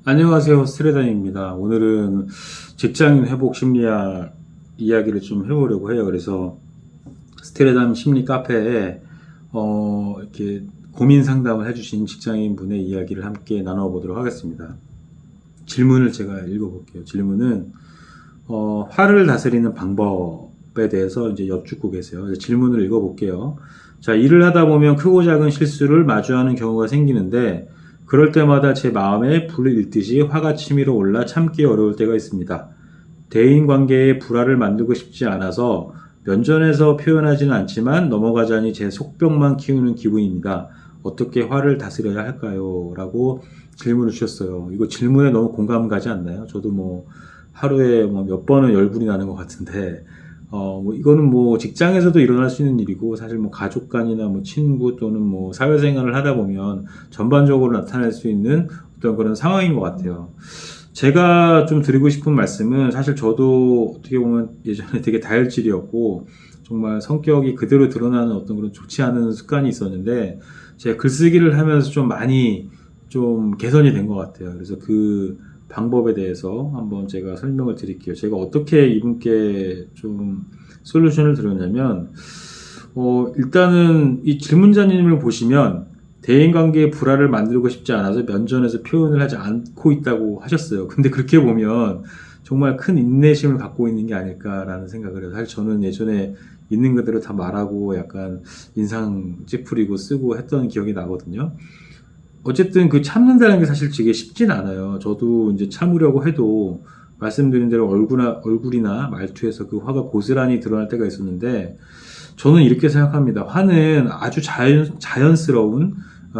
안녕하세요. 스트레단입니다. 오늘은 직장인 회복 심리학 이야기를 좀 해보려고 해요. 그래서 스트레단 심리 카페에 이렇게 고민 상담을 해주신 직장인 분의 이야기를 함께 나눠보도록 하겠습니다. 질문을 제가 읽어볼게요. 질문은 화를 다스리는 방법에 대해서 이제 여쭙고 계세요. 질문을 읽어볼게요. 자, 일을 하다 보면 크고 작은 실수를 마주하는 경우가 생기는데 그럴 때마다 제 마음에 불을 일듯이 화가 치밀어 올라 참기 어려울 때가 있습니다. 대인관계에 불화를 만들고 싶지 않아서 면전에서 표현하지는 않지만 넘어가자니 제 속병만 키우는 기분입니다. 어떻게 화를 다스려야 할까요? 라고 질문을 주셨어요. 이거 질문에 너무 공감 가지 않나요? 저도 뭐 하루에 뭐 몇 번은 열불이 나는 것 같은데 뭐 이거는 뭐 직장에서도 일어날 수 있는 일이고 사실 뭐 가족 간이나 뭐 친구 또는 뭐 사회생활을 하다 보면 전반적으로 나타날 수 있는 어떤 그런 상황인 것 같아요. 제가 좀 드리고 싶은 말씀은 사실 저도 어떻게 보면 예전에 되게 다혈질이었고 정말 성격이 그대로 드러나는 어떤 그런 좋지 않은 습관이 있었는데 제가 글쓰기를 하면서 좀 많이 좀 개선이 된 것 같아요. 그래서 그 방법에 대해서 한번 제가 설명을 드릴게요. 제가 어떻게 이분께 좀 솔루션을 드렸냐면, 일단은 이 질문자님을 보시면 대인관계에 불화를 만들고 싶지 않아서 면전에서 표현을 하지 않고 있다고 하셨어요. 근데 그렇게 보면 정말 큰 인내심을 갖고 있는 게 아닐까라는 생각을 해요. 사실 저는 예전에 있는 그대로 다 말하고 약간 인상 찌푸리고 쓰고 했던 기억이 나거든요. 어쨌든 그 참는다는 게 사실 되게 쉽진 않아요. 저도 이제 참으려고 해도 말씀드린 대로 얼굴이나 말투에서 그 화가 고스란히 드러날 때가 있었는데 저는 이렇게 생각합니다. 화는 아주 자연스러운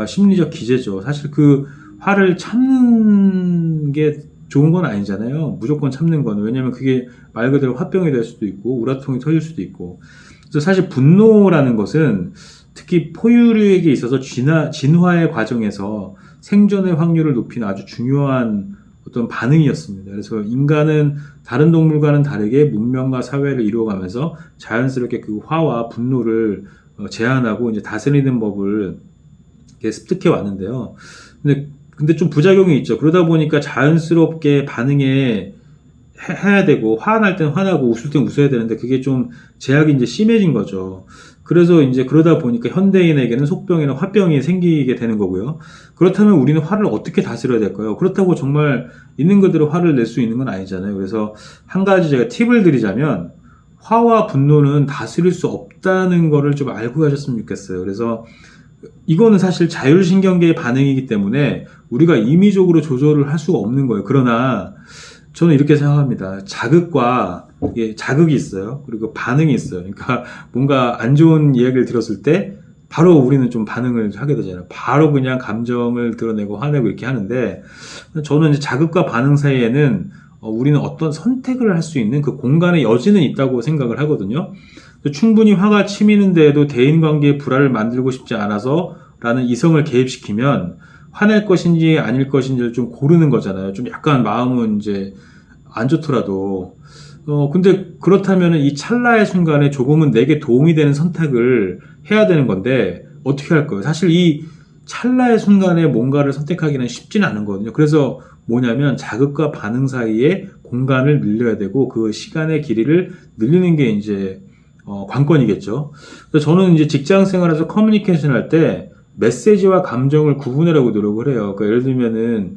심리적 기제죠. 사실 그 화를 참는 게 좋은 건 아니잖아요. 무조건 참는 건. 왜냐면 그게 말 그대로 화병이 될 수도 있고 우라통이 터질 수도 있고. 그래서 사실 분노라는 것은 특히 포유류에게 있어서 진화의 과정에서 생존의 확률을 높이는 아주 중요한 어떤 반응이었습니다. 그래서 인간은 다른 동물과는 다르게 문명과 사회를 이루어가면서 자연스럽게 그 화와 분노를 제한하고 이제 다스리는 법을 습득해 왔는데요. 근데 좀 부작용이 있죠. 그러다 보니까 자연스럽게 해야 되고, 화날 땐 화나고 웃을 땐 웃어야 되는데, 그게 좀 제약이 이제 심해진 거죠. 그래서 이제 그러다 보니까 현대인에게는 속병이나 화병이 생기게 되는 거고요. 그렇다면 우리는 화를 어떻게 다스려야 될까요? 그렇다고 정말 있는 그대로 화를 낼 수 있는 건 아니잖아요. 그래서 한 가지 제가 팁을 드리자면, 화와 분노는 다스릴 수 없다는 거를 좀 알고 가셨으면 좋겠어요. 그래서 이거는 사실 자율신경계의 반응이기 때문에 우리가 임의적으로 조절을 할 수가 없는 거예요. 그러나 저는 이렇게 생각합니다. 자극이 있어요. 그리고 반응이 있어요. 그러니까 뭔가 안 좋은 이야기를 들었을 때 바로 우리는 좀 반응을 하게 되잖아요. 바로 그냥 감정을 드러내고 화내고 이렇게 하는데 저는 이제 자극과 반응 사이에는 우리는 어떤 선택을 할 수 있는 그 공간의 여지는 있다고 생각을 하거든요. 충분히 화가 치미는데도 대인관계에 불화를 만들고 싶지 않아서 라는 이성을 개입시키면 화낼 것인지 아닐 것인지를 좀 고르는 거잖아요. 좀 약간 마음은 이제 안 좋더라도. 근데 그렇다면 이 찰나의 순간에 조금은 내게 도움이 되는 선택을 해야 되는 건데 어떻게 할 거예요? 사실 이 찰나의 순간에 뭔가를 선택하기는 쉽지는 않은 거거든요. 그래서 뭐냐면 자극과 반응 사이에 공간을 늘려야 되고 그 시간의 길이를 늘리는 게 이제 관건이겠죠. 그래서 저는 이제 직장 생활에서 커뮤니케이션 할 때 메시지와 감정을 구분하려고 노력을 해요. 그러니까 예를 들면은,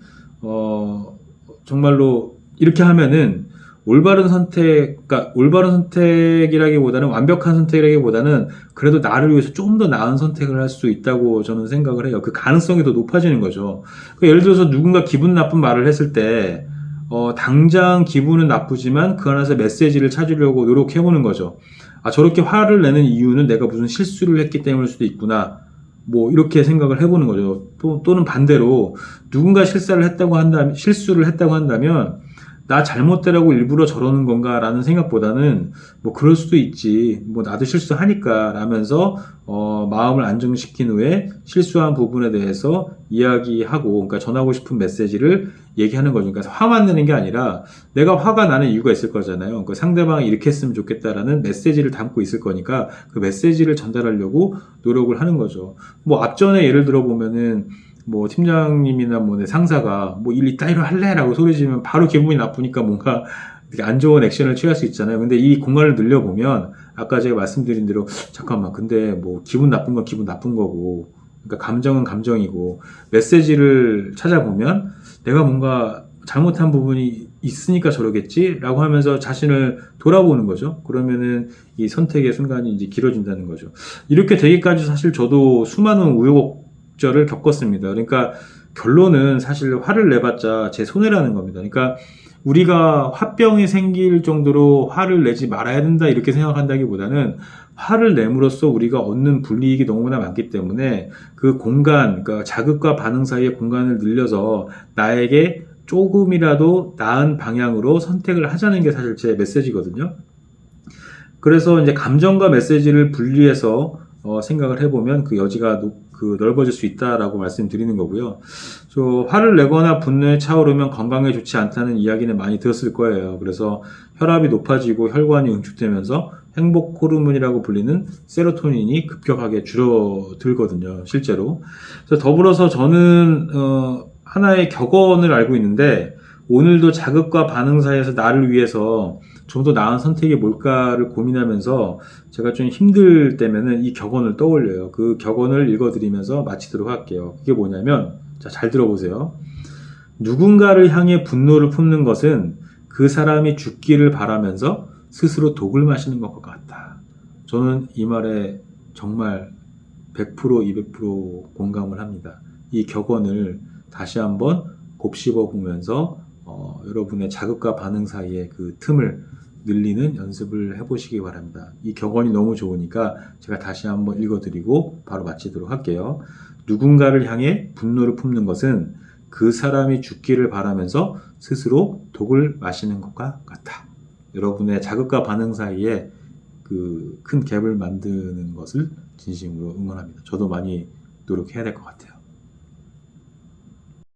정말로 이렇게 하면은 올바른 선택이라기보다는 완벽한 선택이라기보다는 그래도 나를 위해서 좀 더 나은 선택을 할 수 있다고 저는 생각을 해요. 그 가능성이 더 높아지는 거죠. 그러니까 예를 들어서 누군가 기분 나쁜 말을 했을 때, 당장 기분은 나쁘지만 그 안에서 메시지를 찾으려고 노력해보는 거죠. 아, 저렇게 화를 내는 이유는 내가 무슨 실수를 했기 때문일 수도 있구나. 뭐, 이렇게 생각을 해보는 거죠. 또는 반대로, 누군가 실수를 했다고 한다면, 나 잘못되라고 일부러 저러는 건가라는 생각보다는, 뭐, 그럴 수도 있지. 뭐, 나도 실수하니까, 라면서, 마음을 안정시킨 후에 실수한 부분에 대해서 이야기하고, 그러니까 전하고 싶은 메시지를 얘기하는 거죠. 그러니까 화만 내는 게 아니라, 내가 화가 나는 이유가 있을 거잖아요. 그러니까 상대방이 이렇게 했으면 좋겠다라는 메시지를 담고 있을 거니까 그 메시지를 전달하려고 노력을 하는 거죠. 뭐 앞전에 예를 들어 보면은 뭐 팀장님이나 뭐 내 상사가 뭐 일 이따위로 할래라고 소리 지르면 바로 기분이 나쁘니까 뭔가 되게 안 좋은 액션을 취할 수 있잖아요. 근데 이 공간을 늘려보면 아까 제가 말씀드린 대로 잠깐만 근데 뭐 기분 나쁜 건 기분 나쁜 거고 그러니까 감정은 감정이고 메시지를 찾아보면 내가 뭔가 잘못한 부분이 있으니까 저러겠지라고 하면서 자신을 돌아보는 거죠. 그러면은 이 선택의 순간이 이제 길어진다는 거죠. 이렇게 되기까지 사실 저도 수많은 우여곡절을 겪었습니다. 그러니까 결론은 사실 화를 내봤자 제 손해라는 겁니다. 그러니까 우리가 화병이 생길 정도로 화를 내지 말아야 된다 이렇게 생각한다기보다는 화를 내므로써 우리가 얻는 불이익이 너무나 많기 때문에 그 공간, 그러니까 자극과 반응 사이의 공간을 늘려서 나에게 조금이라도 나은 방향으로 선택을 하자는 게 사실 제 메시지거든요. 그래서 이제 감정과 메시지를 분리해서 생각을 해보면 그 여지가 넓어질 수 있다라고 말씀드리는 거고요. 화를 내거나 분노에 차오르면 건강에 좋지 않다는 이야기는 많이 들었을 거예요. 그래서 혈압이 높아지고 혈관이 응축되면서 행복 호르몬이라고 불리는 세로토닌이 급격하게 줄어들거든요, 실제로. 그래서 더불어서 저는 하나의 격언을 알고 있는데 오늘도 자극과 반응 사이에서 나를 위해서 좀 더 나은 선택이 뭘까를 고민하면서 제가 좀 힘들 때면은 이 격언을 떠올려요. 그 격언을 읽어드리면서 마치도록 할게요. 그게 뭐냐면, 자, 잘 들어보세요. 누군가를 향해 분노를 품는 것은 그 사람이 죽기를 바라면서 스스로 독을 마시는 것과 같다. 저는 이 말에 정말 100% 200% 공감을 합니다. 이 격언을 다시 한번 곱씹어 보면서 여러분의 자극과 반응 사이의 그 틈을 늘리는 연습을 해보시기 바랍니다. 이 격언이 너무 좋으니까 제가 다시 한번 읽어드리고 바로 마치도록 할게요. 누군가를 향해 분노를 품는 것은 그 사람이 죽기를 바라면서 스스로 독을 마시는 것과 같다. 여러분의 자극과 반응 사이에 그 큰 갭을 만드는 것을 진심으로 응원합니다. 저도 많이 노력해야 될 것 같아요.